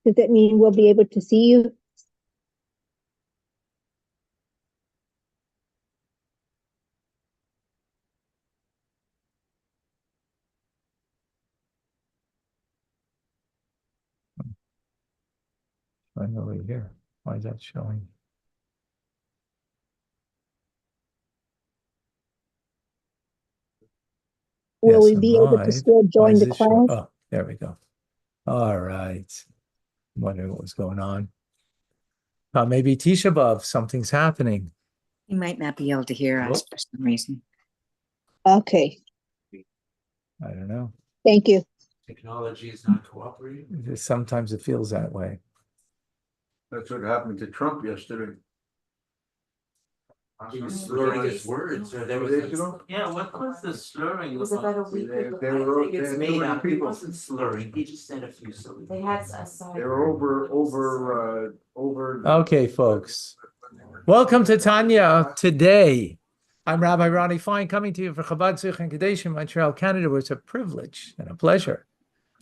Does that mean we'll be able to see you? I'm over here. Why is that showing? Will Yes, we I'm be able to live. still Why join is the this show? class? Oh, there we go. All right. I'm wondering what was going on. Maybe Tisha B'Av, something's happening. You might not be able to hear us for some reason. Okay, I don't know. thank you. Technology is not cooperating. Sometimes it feels that way. That's what happened to Trump yesterday. He was slurring his words, or there was yeah, what was the slurring? It was about a week ago. They were, I think it's they made were up. He people. wasn't slurring. He just said a few syllables. They had a side. They were over. Okay, folks. Welcome to Tanya today. I'm Rabbi Ronnie Fine, coming to you from Chabad Zich and Kadesh in Montreal, Canada, where it's a privilege and a pleasure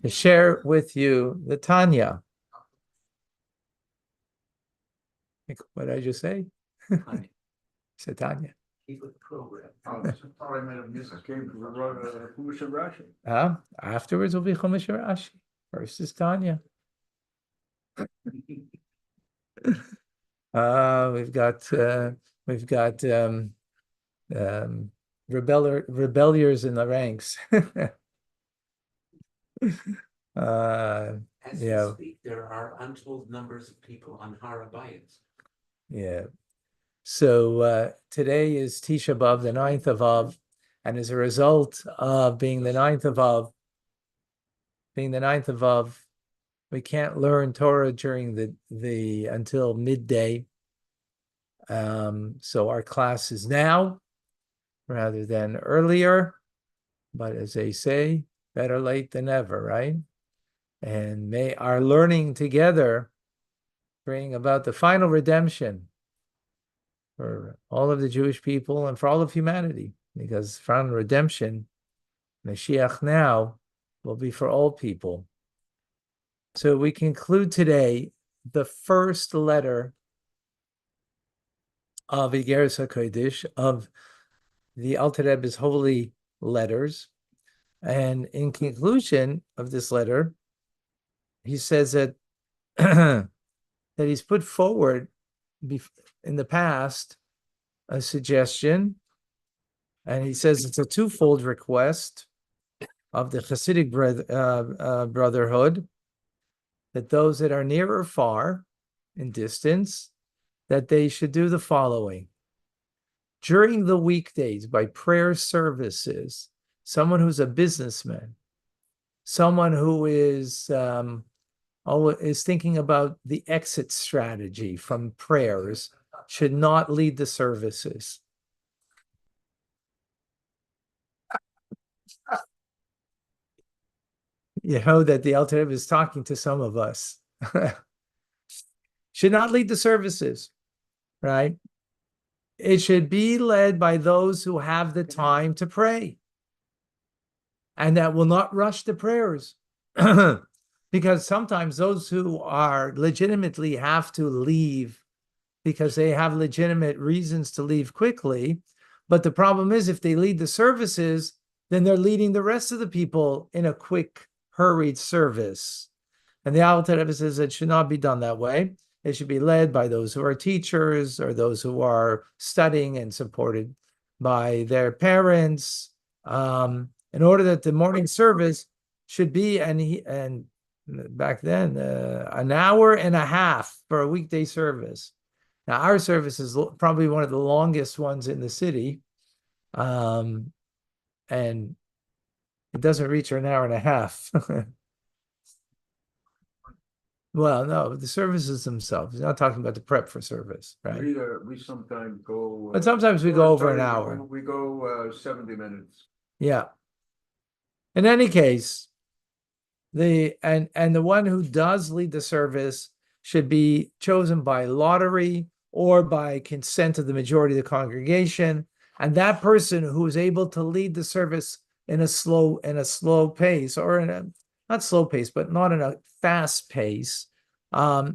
to share with you the Tanya. What did I just say? Said Tanya. Keep with the program. I thought I meant a music came from Chumash and Rashi. Afterwards will be Chumash and Rashi. First is Tanya. We've got rebelliers in the ranks. As yeah. we speak, there are untold numbers of people on Harabayas. Yeah. So today is Tisha B'Av, the 9th of Av, and as a result of being the 9th of Av, we can't learn Torah during the until midday. So our class is now rather than earlier, but as they say, better late than never, right? And may our learning together bring about the final redemption for all of the Jewish people and for all of humanity, because final redemption, Mashiach now, will be for all people. So we conclude today the first letter of Igeres HaKodesh, of the Alter Rebbe's holy letters. And in conclusion of this letter, he says that that he's put forward in the past a suggestion, and he says it's a twofold request of the Hasidic brotherhood, that those that are near or far in distance, that they should do the following. During the weekdays, by prayer services, someone who's a businessman, someone who is thinking about the exit strategy from prayers, should not lead the services. You know that the Alter Rebbe is talking to some of us. Should not lead the services, right? It should be led by those who have the time to pray and that will not rush the prayers. Because sometimes those who are legitimately have to leave because they have legitimate reasons to leave quickly. But the problem is, if they lead the services, then they're leading the rest of the people in a quick, hurried service. And the Alter Rebbe says it should not be done that way. It should be led by those who are teachers or those who are studying and supported by their parents, in order that the morning service should be, and back then, an hour and a half for a weekday service. Now, our service is probably one of the longest ones in the city, and it doesn't reach an hour and a half. Well, no, the services themselves. He's not talking about the prep for service, right? We sometimes go. But sometimes we go over an hour. We go 70 minutes. Yeah. In any case, the one who does lead the service should be chosen by lottery or by consent of the majority of the congregation. And that person who is able to lead the service in a slow pace, or in a not slow pace, but not in a fast pace,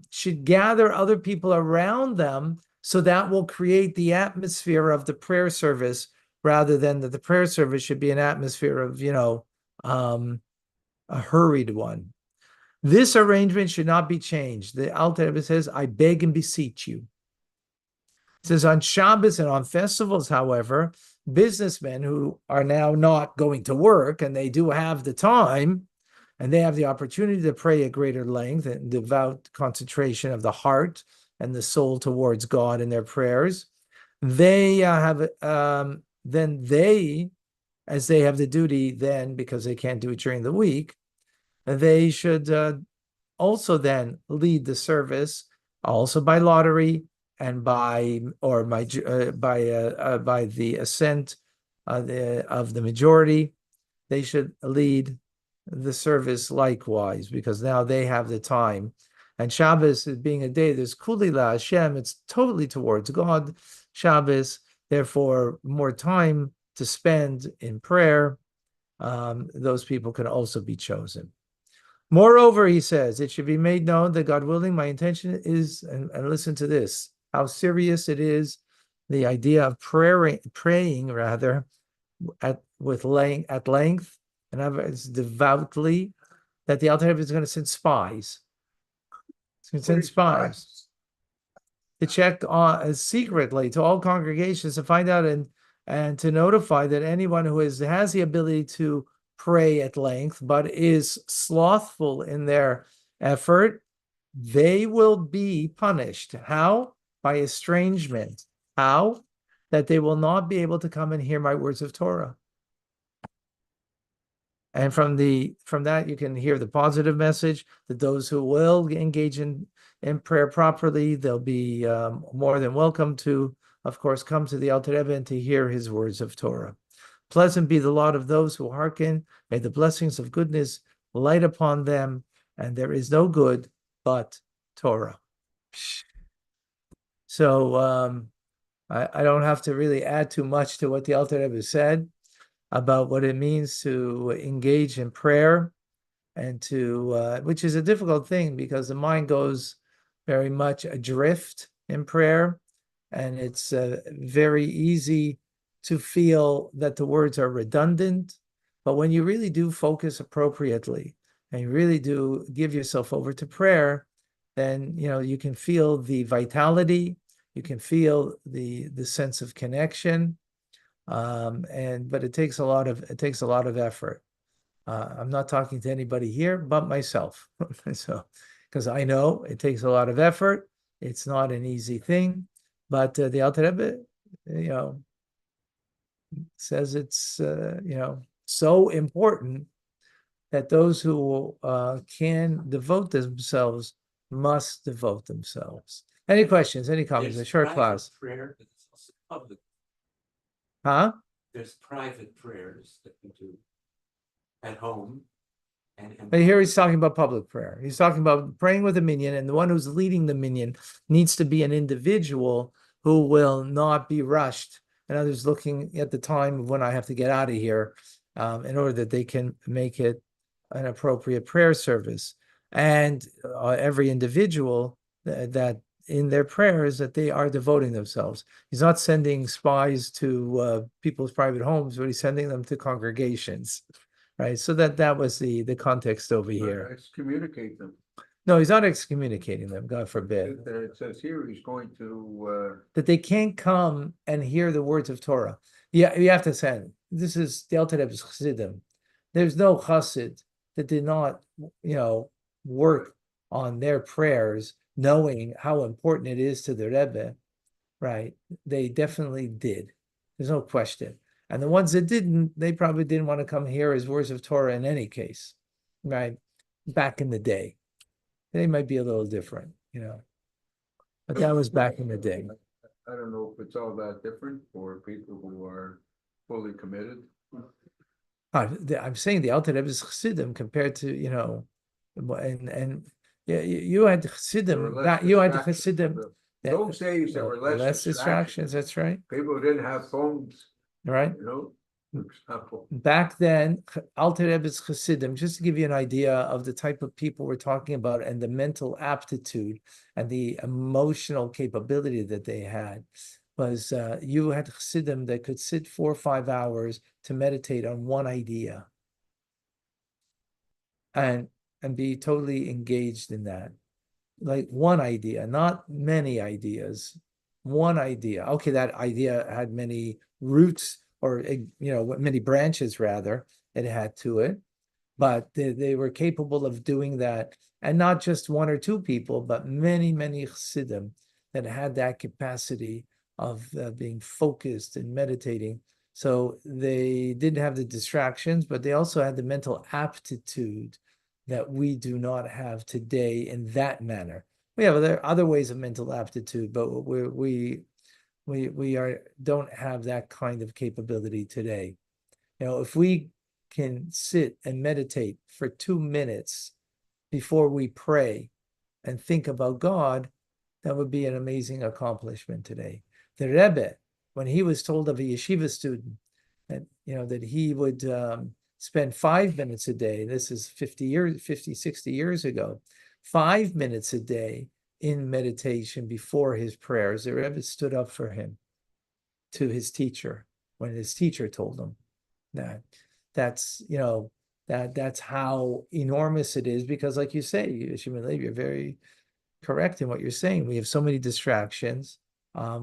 should gather other people around them, so that will create the atmosphere of the prayer service, rather than that the prayer service should be an atmosphere of, a hurried one. This arrangement should not be changed. The Alter Rebbe says, I beg and beseech you. It says on Shabbos and on festivals, however, businessmen who are now not going to work and they do have the time and they have the opportunity to pray at greater length and devout concentration of the heart and the soul towards God in their prayers, they then they, as they have the duty then, because they can't do it during the week, they should also then lead the service, also by lottery and by the assent of the majority. They should lead the service likewise, because now they have the time. And Shabbos, being a day, there's kuli la Hashem, it's totally towards God. Shabbos, therefore, more time to spend in prayer. Those people can also be chosen. Moreover, he says, it should be made known that, God willing, my intention is, and listen to this, how serious it is, the idea of praying rather, at length, and others devoutly, that the Alter Rebbe is going to send spies. He's going to send spies to check on secretly to all congregations to find out and to notify that anyone who has the ability to pray at length but is slothful in their effort, they will be punished. How? By estrangement. How? That they will not be able to come and hear my words of Torah. And from that you can hear the positive message that those who will engage in prayer properly, they'll be more than welcome to, of course, come to the Alter Rebbe and to hear his words of Torah. Pleasant be the lot of those who hearken. May the blessings of goodness light upon them, and there is no good but Torah. So I don't have to really add too much to what the Alter Rebbe said about what it means to engage in prayer, and to which is a difficult thing, because the mind goes very much adrift in prayer, and it's very easy to feel that the words are redundant. But when you really do focus appropriately and you really do give yourself over to prayer, then you can feel the vitality, you can feel the sense of connection, but it takes a lot of effort. I'm not talking to anybody here but myself, so because I know it takes a lot of effort. It's not an easy thing, but the Alter Rebbe, says it's so important that those who can devote themselves must devote themselves. Any questions? Any comments? A short class. Prayer, but it's also public. Huh? There's private prayers that we do at home. But here he's talking about public prayer. He's talking about praying with a minyan, and the one who's leading the minyan needs to be an individual who will not be rushed, and others looking at the time of when I have to get out of here, in order that they can make it an appropriate prayer service. And every individual that in their prayers that they are devoting themselves. He's not sending spies to people's private homes, but he's sending them to congregations, right? So that was the context over here. Excommunicate them. No, he's not excommunicating them, God forbid. It says here he's going to. That they can't come and hear the words of Torah. Yeah, you have to say, this is the Alter Rebbe's Chassidim. There's no Chassid that did not, work on their prayers, knowing how important it is to the Rebbe, right? They definitely did. There's no question. And the ones that didn't, they probably didn't want to come hear his words of Torah in any case, right? Back in the day. They might be a little different, but that was back in the day. I don't know if it's all that different for people who are fully committed. I'm saying the Alter Rebbe's Chassidim compared to, and you had Chassidim, you had Chassidim. Those days there were less distractions. That's right. People didn't have phones, Right. for example. Back then, Alter Rebbe's Chassidim, just to give you an idea of the type of people we're talking about and the mental aptitude and the emotional capability that they had, was you had Chassidim that could sit 4 or 5 hours to meditate on one idea and be totally engaged in that. Like one idea, not many ideas, one idea. Okay, that idea had many roots, or many branches rather, it had to it, but they were capable of doing that, and not just 1 or 2 people, but many chassidim that had that capacity of being focused and meditating. So they didn't have the distractions, but they also had the mental aptitude that we do not have today in that manner. We have other ways of mental aptitude, but we don't have that kind of capability today. If we can sit and meditate for 2 minutes before we pray and think about God, that would be an amazing accomplishment today. The Rebbe, when he was told of a yeshiva student that he would spend 5 minutes a day, this is 60 years ago, 5 minutes a day in meditation before his prayers, the Rebbe stood up for him to his teacher when his teacher told him that's how enormous it is, because like you say, Shimon Levi, you're very correct in what you're saying. We have so many distractions.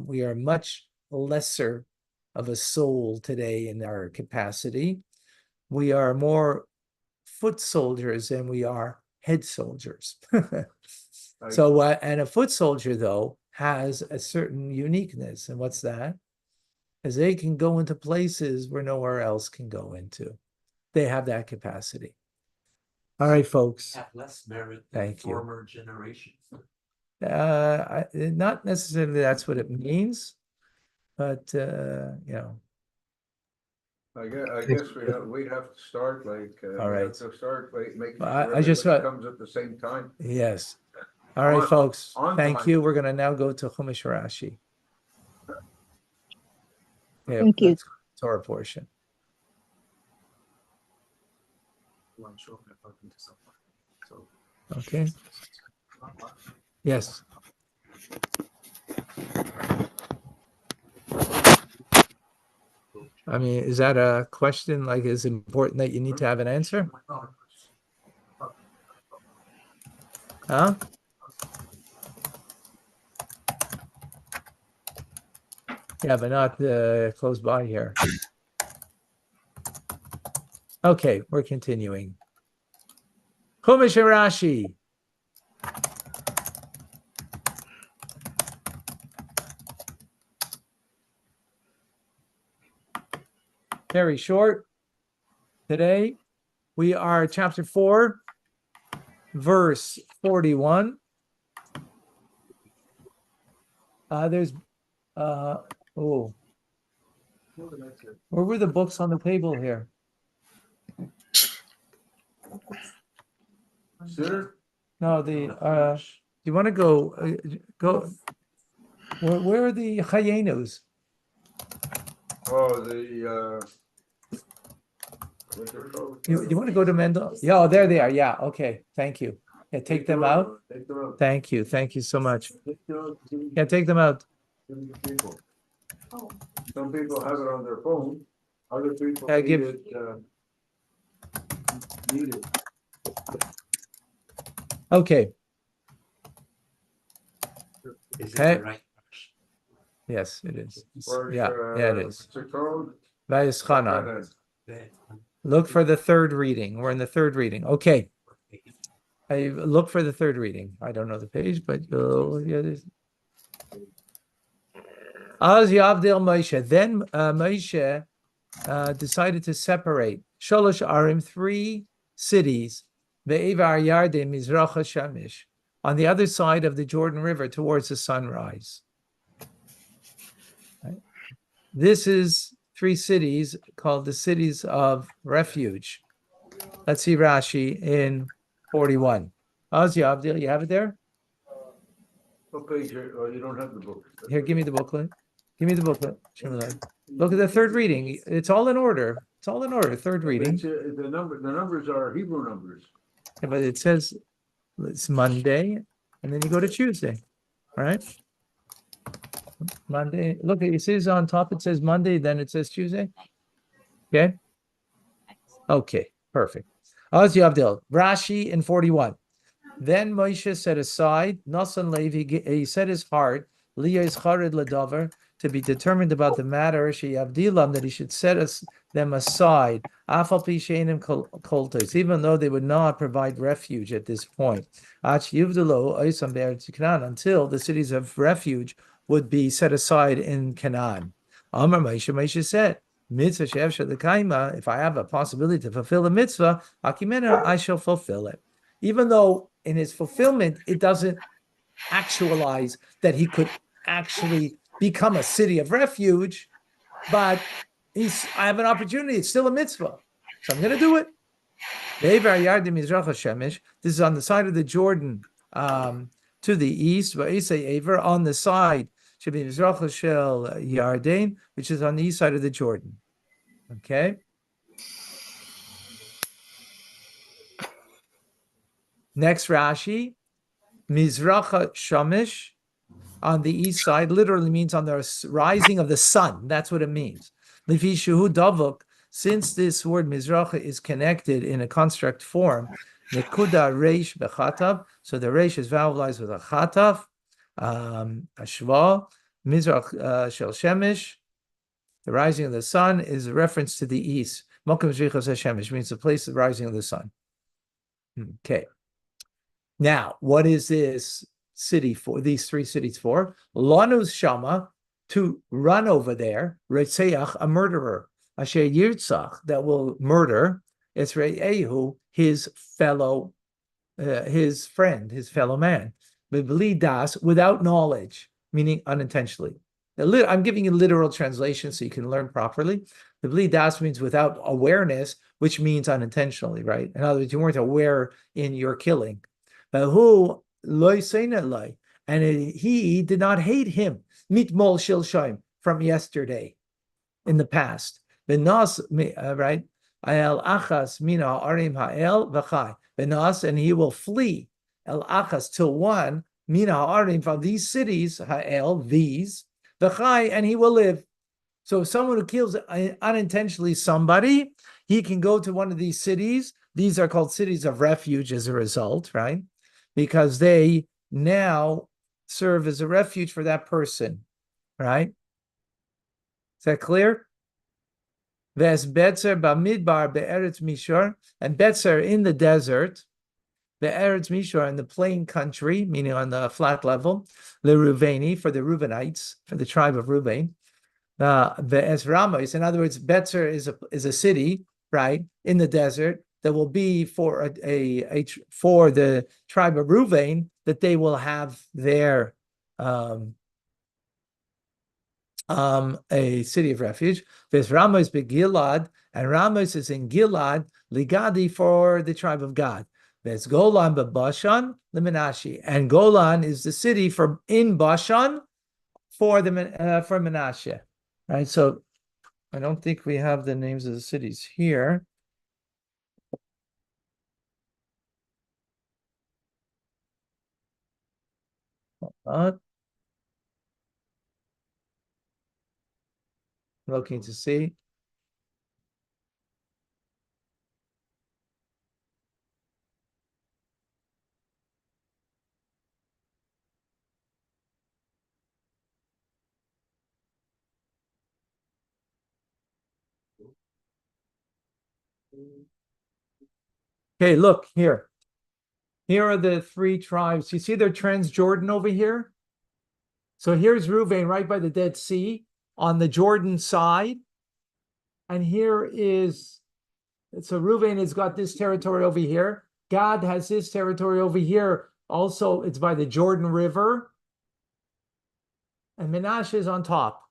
We are much lesser of a soul today in our capacity. We are more foot soldiers than we are head soldiers. So, and a foot soldier, though, has a certain uniqueness. And what's that? Is they can go into places where nowhere else can go into. They have that capacity. All right, folks. Have less merit than Thank you. former generations. Not necessarily that's what it means, but I guess we'd have to start All right. making I sure just everybody comes at the same time. yes. All right, folks. Thank time. you. We're going to now go to Chumash Rashi. Yeah, Thank you. that's Torah portion. Okay. Yes. I mean, is that a question like is important that you need to have an answer? Huh? Yeah, but not close by here. Okay, we're continuing. Chumash Rashi. Very short. Today, we are chapter 4, verse 41. There's, where were the books on the table here? Sir? No, do you want to go, where are the Chayenos? Oh, You want to go to Mendel? Yeah, oh, there they are. Yeah, okay. Thank you. Yeah, take them out. Thank you. Thank you so much. Yeah, take them out. Some people have it on their phone. Other people need it. Okay. Is Okay. it the right? Yes, it is. Where's, Yeah, it is. what's it called? VaEschanan. Look for the third reading. We're in the third reading. Okay. I look for the third reading. I don't know the page, but Az Yavdil Moshe. Then Moshe decided to separate Sholosh Arim, 3 cities, Ve'evar Yarden Mizracha Shamish, on the other side of the Jordan River towards the sunrise. Right. This is 3 cities called the cities of refuge. Let's see Rashi in 41. Az Yavdil, you have it there? What page? Oh, you don't have the book. Here, give me the booklet. Give me the booklet. Look at the third reading. It's all in order. It's all in order. Third reading. The numbers are Hebrew numbers. Yeah, but it says it's Monday, and then you go to Tuesday. All right. Monday. Look, it says on top, it says Monday, then it says Tuesday. Okay. Okay, perfect. Ozi Abdil, Rashi in 41. Then Moshe set aside, Nasan Levi, he set his heart, Liyos Chared Ladavar, to be determined about the matter, She Abdilam, that he should set them aside, Afal Pishenim Koltos, even though they would not provide refuge at this point. Ach Yuvdalo, Oisam Be'eretz Canaan, until the cities of refuge would be set aside in Canaan. Amar Moshe said, Mitzvah Shev Shadakaima, if I have a possibility to fulfill a mitzvah, Akimena, I shall fulfill it. Even though in his fulfillment, it doesn't actualize that he could actually become a city of refuge, but I have an opportunity. It's still a mitzvah. So I'm going to do it. This is on the side of the Jordan to the east, on the side, Yarden, which is on the east side of the Jordan. Okay. Next Rashi, Mizracha Shamish, on the east side, literally means on the rising of the sun. That's what it means. Lefi Shuhu Davuk, since this word Mizracha is connected in a construct form, Nekuda Reish Bechatav, so the Reish is vowelized with a Chatav, Ashva, Mizrach Shel Shemish, the rising of the sun is a reference to the east. Mokum Zrichos HaShemesh means the place of the rising of the sun. Okay. Now, what is this city for? These three cities for? Lanus Shama, to run over there. Retzeach, a murderer. Asher Yirtzach, that will murder. Esre'ehu, his fellow, his friend, his fellow man. B'bli das, without knowledge, meaning unintentionally. I'm giving you literal translation so you can learn properly. B'bli das means without awareness, which means unintentionally, right? In other words, you weren't aware in your killing. But who and he did not hate him mitmol shilshaim from yesterday, in the past. Benas, right? El achas mina arim ha'el v'chai benas, and he will flee el achas till one mina arim from these cities ha'el these v'chai, and he will live. So if someone who kills unintentionally somebody, he can go to one of these cities. These are called cities of refuge as a result, right? Because they now serve as a refuge for that person, right? Is that clear? Ves Betzer Bamidbar Be'eretz Mishor, and Betzer in the desert, Be'eretz Mishor in the plain country, meaning on the flat level, Le Ruveni, for the Reubenites, for the tribe of Reuben. Ve'ez Ramos, in other words, Betzer is a city, right, in the desert, that will be for for the tribe of Reuven, that they will have their a city of refuge. There's Ramos beGilad, and Ramos is in Gilad, Ligadi, for the tribe of Gad. There's Golan beBashan, Lemenashi, and Golan is the city in Bashan for Menashe. Right. So I don't think we have the names of the cities here. Looking to see. Okay, look here. Here are the three tribes. You see their Transjordan over here? So here's Reuven right by the Dead Sea on the Jordan side. And here is, so Reuven has got this territory over here. Gad has his territory over here. Also, it's by the Jordan River. And Menashe is on top.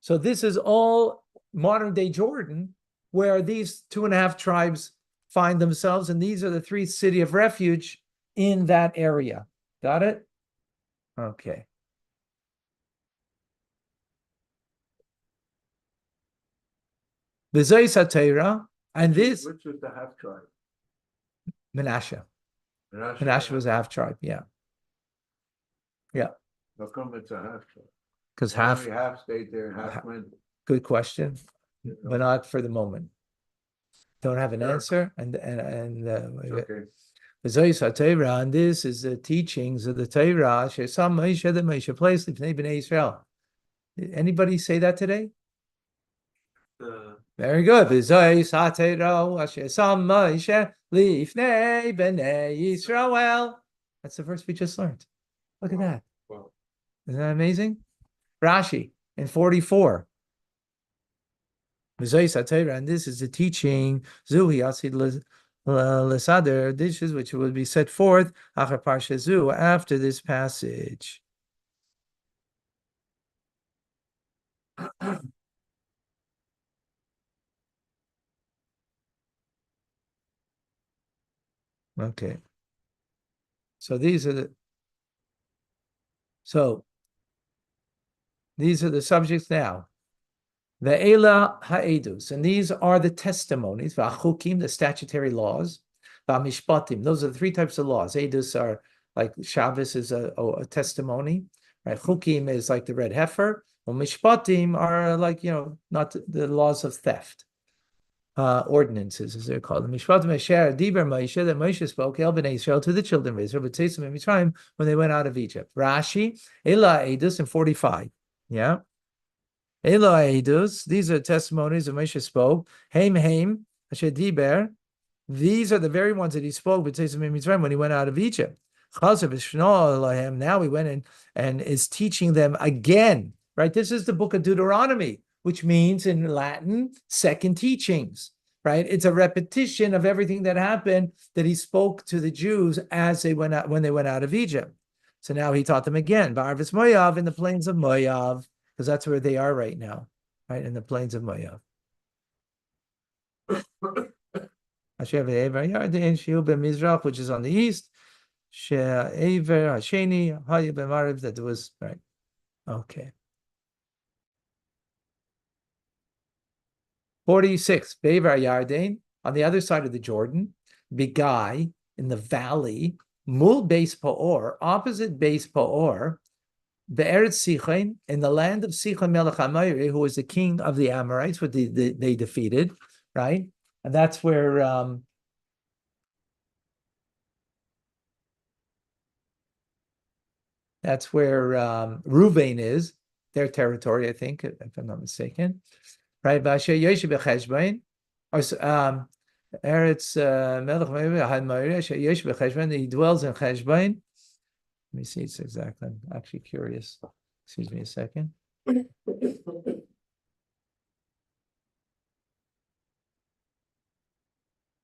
So this is all modern day Jordan, where these 2.5 tribes find themselves. And these are the 3 cities of refuge in that area. Got it? Okay. V'zois HaTorah, and this Which was the half tribe? Menashe. Menashe was a half tribe, yeah. How come it's a half tribe? Because Only half stayed there, ha- half went. good question, but not for the moment. Don't have an Sure. answer, Okay. V'zois HaTorah, and this is the teachings of the Torah. Shesam Moshe that Moshe placed Lifnei Bnei Israel. Did anybody say that today? Very good. V'zois HaTorah Shesam Moshe Lifnei Bnei Israel. That's the verse we just learned. Look at that. Wow. Isn't that amazing? Rashi in 44. V'zois HaTorah, and this is the teaching. Zuhi Asid Lesader, dishes which will be set forth after Parsha Zu, after this passage. Okay. So these are the subjects now. The Ela Ha'edus, and these are the testimonies, V'achukim, the statutory laws, V'amishpatim, those are the three types of laws. Edus are like Shabbos is a testimony, right? Chukim is like the red heifer, well, Mishpatim are like, not the laws of theft. Ordinances, as they're called. The Mishpatim Asher Diber Moshe, that Moshe spoke El Bnei Israel to the children of Israel, but Teisim in Mitzrayim when they went out of Egypt. Rashi, Ela Edus in 45. Yeah. Ela Edus, these are testimonies that Moshe spoke. Haim Asher Diber. These are the very ones that he spoke with Teisim in Mitzrayim when he went out of Egypt. Now he went in and is teaching them again. Right? This is the book of Deuteronomy, which means in Latin, second teachings, right? It's a repetition of everything that happened that he spoke to the Jews as they went out, when they went out of Egypt. So now he taught them again, Ba'arvis Moav, in the plains of Moav, because that's where they are right now, right? In the plains of Moav. Which is on the east. That was, right. Okay. 46, Be'ever Yarden, on the other side of the Jordan, Bigai, in the valley, Mul Beis Pa'or, opposite Beis Pa'or, Be'eretz Sichon, in the land of Sichon Melech HaMoiri, who was the king of the Amorites, what they defeated, right? And that's where Ruvain is, their territory, I think, if I'm not mistaken. Right, Vasher Yoshe b'Cheshbon, or Eretz Melech Moira Yoshe b'Cheshbon. He dwells in Cheshbon. Let me see. It's exactly. I'm actually curious. Excuse me a second.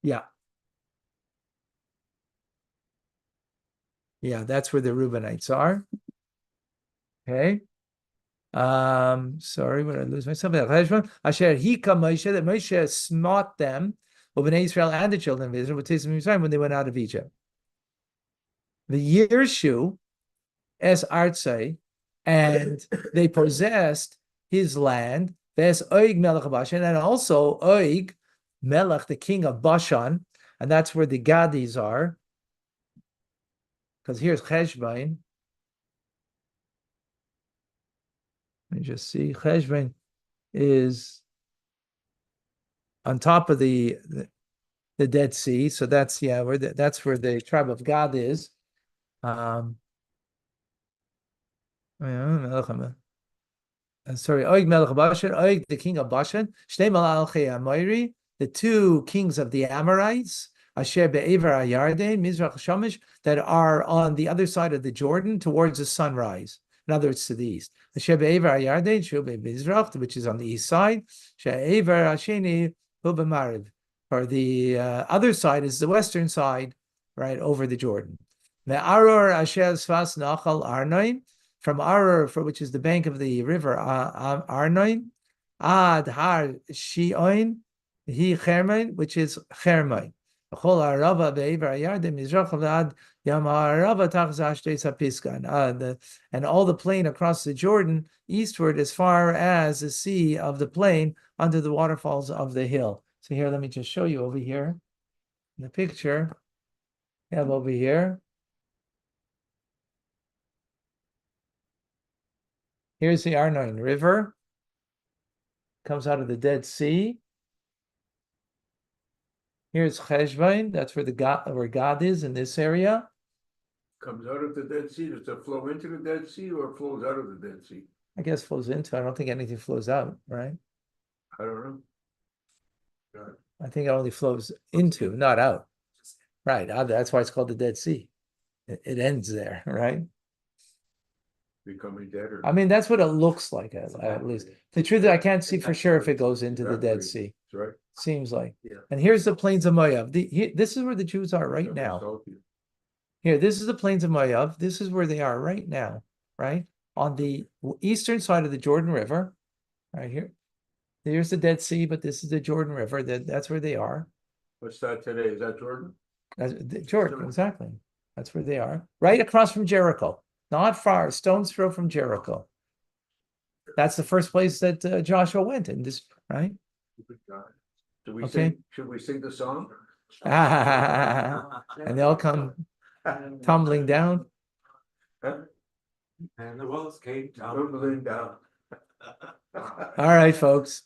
Yeah, that's where the Reubenites are. Okay. Sorry, when I lose myself. Asher Hika Moshe, that Moshe smote them, Bnei Israel and the children of Israel, when they went out of Egypt. The Yershu es Artsai, and they possessed his land. There's Oig Melech Bashan, and also Oig Melech, the king of Bashan, and that's where the Gadis are. Because here's Cheshbon. Let me just see. Cheshbon is on top of the Dead Sea, so that's that's where the tribe of Gad is. Sorry, Oig Melech Bashan, Oig the king of Bashan, Shnei Malachei Amoiri, the two kings of the Amorites, Asher Be'ever Ayarden, Mizrach Shamish, that are on the other side of the Jordan towards the sunrise. In other words, to the east. Asher Be'ever Ayarden, Shube Mizrach, which is on the east side. She'ever Asheni Hube Mariv. Or the other side is the western side, right over the Jordan. Me'aror Asher Sfas Nachal Arnoin, from Aror, which is the bank of the river Arnoin, Ad Har Shioin, He Chermain, which is Chermain. Chol Arava Be'ever Ayarden Mizrach Ad Yamarava Tachzashtes Hapiskan. And all the plain across the Jordan eastward as far as the sea of the plain under the waterfalls of the hill. So here, let me just show you over here. In the picture, we have over here. Here's the Arnon River. Comes out of the Dead Sea. Here's Cheshvain. That's where God is in this area. Comes out of the Dead Sea, does it flow into the Dead Sea or flows out of the Dead Sea? I guess flows into. I don't think anything flows out, right? I don't know. I think it only flows into, not out. Right. That's why it's called the Dead Sea. It ends there, right? Becoming deader. I mean, that's what it looks like, at least. The truth is, I can't see for sure if it goes into the Dead Sea. That's right. Seems like. Yeah. And here's the plains of Moab. This is where the Jews are right now. Here, this is the plains of Moab. This is where they are right now, right? On the eastern side of the Jordan River, right here. There's the Dead Sea, but this is the Jordan River. That's where they are. What's that today? Is that Jordan? Jordan, exactly. That's where they are. Right across from Jericho. Not far, stone's throw from Jericho. That's the first place that Joshua went in this, right? Do we Okay. sing? Should we sing the song? And they'll come tumbling down. And the walls came down. Tumbling down. All right, folks.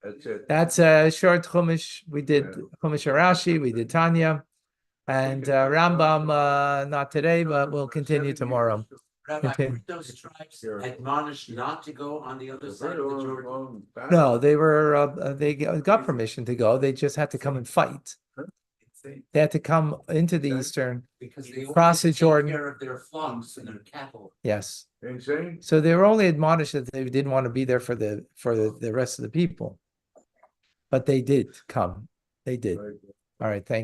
That's it. That's a short Chumash. We did Chumash Rashi, we did Tanya, and Rambam not today, but we'll continue tomorrow. Rabbi, Okay. were those tribes Sure. admonished not to go on the other side of the Jordan? No, they got permission to go. They just had to come and fight. They had to come into the eastern. Because they Cross the wanted to take Jordan. care of their flocks and their cattle. Yes. Insane. So they were only admonished that they didn't want to be there for the rest of the people. But they did come. They did. Right. All right, thank you.